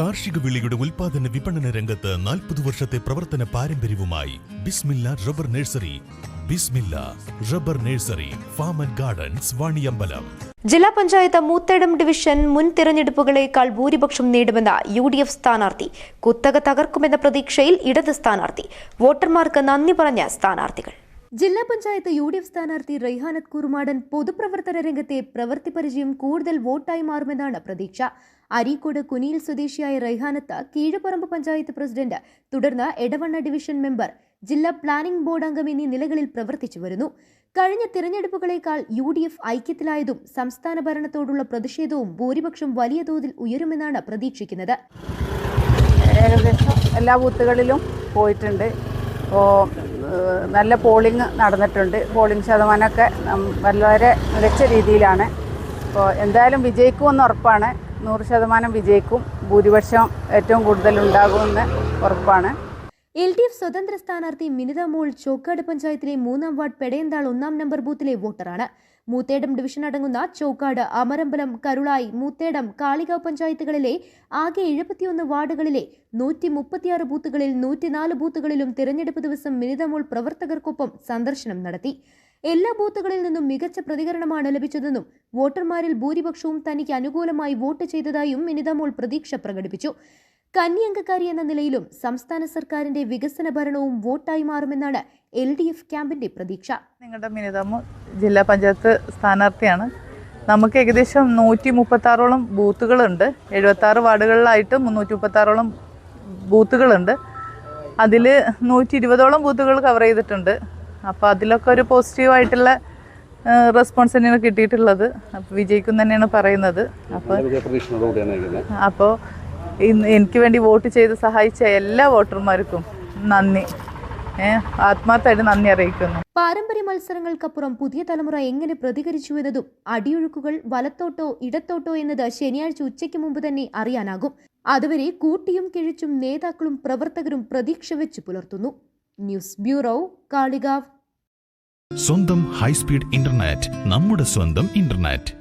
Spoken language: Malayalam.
കാർഷിക വിളയുടെ ഉൽപാദന വിപണന രംഗത്ത് 40 വർഷത്തെ പ്രവർത്തന പാരമ്പര്യവുമായി Bismillah rubber nursery. Bismillah rubber nursery, farm and gardens, Vaniyambalam. ജില്ലാ പഞ്ചായത്ത് മൂത്തേടം ഡിവിഷൻ മുൻ തിരഞ്ഞെടുപ്പുകളേക്കാൾ ഭൂരിപക്ഷം നേടുമെന്ന UDF സ്ഥാനാർത്ഥി. കുത്തക തകർക്കുമെന്ന പ്രതീക്ഷയിൽ ഇടത് സ്ഥാനാർത്ഥി. വോട്ടർമാർക്ക് നന്ദി പറഞ്ഞ സ്ഥാനാർത്ഥികൾ. ജില്ലാ പഞ്ചായത്ത് UDF സ്ഥാനാർത്ഥി റൈഹാനത്ത് കുറുമാടൻ പൊതുപ്രവർത്തന രംഗത്തെ പ്രവൃത്തി പരിചയം കൂടുതൽ വോട്ടായി മാറുമെന്നാണ് പ്രതീക്ഷ. അരീക്കോട് കുനിയിൽ സ്വദേശിയായ റൈഹാനത്ത് കീഴുപറമ്പ് പഞ്ചായത്ത് പ്രസിഡന്റ്, തുടർന്ന് എടവണ്ണ ഡിവിഷൻ മെമ്പർ, ജില്ലാ പ്ലാനിംഗ് ബോർഡ് അംഗം എന്നീ നിലകളിൽ പ്രവർത്തിച്ചു വരുന്നു. കഴിഞ്ഞ തിരഞ്ഞെടുപ്പുകളേക്കാൾ UDF ഐക്യത്തിലായതും സംസ്ഥാന ഭരണത്തോടുള്ള പ്രതിഷേധവും ഭൂരിപക്ഷം വലിയ തോതിൽ ഉയരുമെന്നാണ് പ്രതീക്ഷിക്കുന്നത്. ഏകദേശം എല്ലാ ബൂത്തുകളിലും പോയിട്ടുണ്ട്. നല്ല പോളിംഗ് നടന്നിട്ടുണ്ട്. പോളിംഗ് ശതമാനമൊക്കെ വളരെ മികച്ച രീതിയിലാണ്. അപ്പോൾ എന്തായാലും വിജയിക്കുമെന്ന് ഉറപ്പാണ്. 100% വിജയിക്കും. ഭൂരിപക്ഷം ഏറ്റവും കൂടുതൽ ഉണ്ടാകുമെന്ന് ഉറപ്പാണ്. LDF സ്വതന്ത്ര സ്ഥാനാർത്ഥി മിനിത മോൾ ചോക്കാട് പഞ്ചായത്തിലെ 3-ാം വാർഡ് പെടയന്താൾ 1-ാം നമ്പർ ബൂത്തിലെ വോട്ടറാണ്. മൂത്തേടം ഡിവിഷൻ അടങ്ങുന്ന ചോക്കാട്, അമരമ്പലം, കരുളായി, മൂത്തേടം, കാളികാവ് പഞ്ചായത്തുകളിലെ ആകെ 71 വാർഡുകളിലെ 136 ബൂത്തുകളിൽ 104 ബൂത്തുകളിലും തിരഞ്ഞെടുപ്പ് ദിവസം മിനിത മോൾ പ്രവർത്തകർക്കൊപ്പം സന്ദർശനം നടത്തി. എല്ലാ ബൂത്തുകളിൽ നിന്നും മികച്ച പ്രതികരണമാണ് ലഭിച്ചതെന്നും വോട്ടർമാരിൽ ഭൂരിപക്ഷവും തനിക്ക് അനുകൂലമായി വോട്ട് ചെയ്തതായും മിനിത മോൾ പ്രതീക്ഷ പ്രകടിപ്പിച്ചു. കന്യംഗക്കാരി എന്ന നിലയിലും സംസ്ഥാന സർക്കാരിന്റെ വികസന ഭരണവും വോട്ടായി മാറുമെന്നാണ് LDF ക്യാമ്പിന്റെ പ്രതീക്ഷ. നിങ്ങളുടെ മിനിതമ്മ ജില്ലാ പഞ്ചായത്ത് സ്ഥാനാർത്ഥിയാണ്. നമുക്ക് ഏകദേശം 136ഓളം ബൂത്തുകളുണ്ട്. 76 വാർഡുകളിലായിട്ട് 336ഓളം ബൂത്തുകളുണ്ട്. അതിൽ 120ഓളം ബൂത്തുകൾ കവർ ചെയ്തിട്ടുണ്ട്. അപ്പോൾ അതിലൊക്കെ ഒരു പോസിറ്റീവായിട്ടുള്ള റെസ്പോൺസ് തന്നെയാണ് കിട്ടിയിട്ടുള്ളത്. അപ്പോൾ വിജയിക്കും തന്നെയാണ് പറയുന്നത്. അപ്പോൾ എനിക്ക് വേണ്ടി വോട്ട് ചെയ്ത് സഹായിച്ച എല്ലാ വോട്ടർമാർക്കും നന്ദി, ആത്മാർത്ഥമായിട്ട് നന്ദി അറിയിക്കുന്നു. പാരമ്പര്യ മത്സരങ്ങൾക്കപ്പുറം പുതിയ തലമുറ എങ്ങനെ പ്രതികരിച്ചു എന്നതും അടിയൊഴുക്കുകൾ വലത്തോട്ടോ ഇടത്തോട്ടോ എന്നത് ശനിയാഴ്ച ഉച്ചയ്ക്ക് മുമ്പ് തന്നെ അറിയാനാകും. അതുവരെ കൂട്ടിയും കിഴിച്ചും നേതാക്കളും പ്രവർത്തകരും പ്രതീക്ഷ വെച്ച് പുലർത്തുന്നു. News bureau, Kalikavu. സ്വന്തം ഹൈസ്പീഡ് ഇന്റർനെറ്റ്, നമ്മുടെ സ്വന്തം ഇന്റർനെറ്റ്.